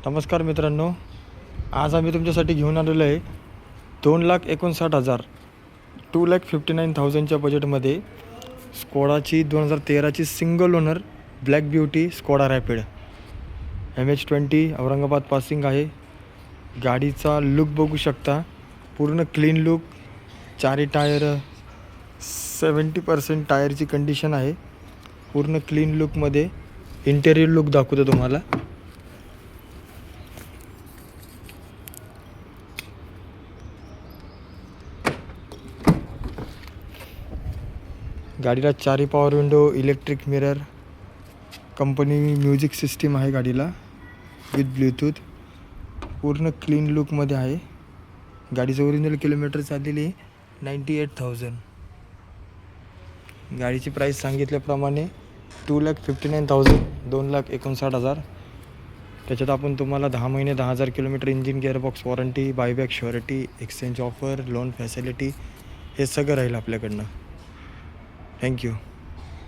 नमस्कार मित्रांनो, आज आम्ही तुमच्यासाठी घेऊन आलेलो आहे 2,59,000 2,59,000च्या बजेटमध्ये स्कोडाची 2013ची single owner black beauty Skoda Rapid MH20 Aurangabad passing आहे. गाडीचा लुक बघू शकता, पूर्ण क्लीन लुक. चारी टायर 70% टायरची कंडिशन आहे. पूर्ण क्लीन लुकमध्ये इंटेरियर लुक दाखवतो तुम्हाला. गाडीला चारी power window, electric mirror, company music system आहे गाडीला विथ ब्लूटूथ. पूर्ण क्लीन लुकमध्ये आहे. गाडीचं ओरिजिनल किलोमीटर चाललेली 98,000. गाडीची प्राईस सांगितल्याप्रमाणे 2,59,000 2,59,000. त्याच्यात आपण तुम्हाला 10 महिने 10,000 kilometre engine gearbox warranty, buyback श्युरिटी, exchange offer, loan facility हे सगळं राहील आपल्याकडनं. थँक्यू.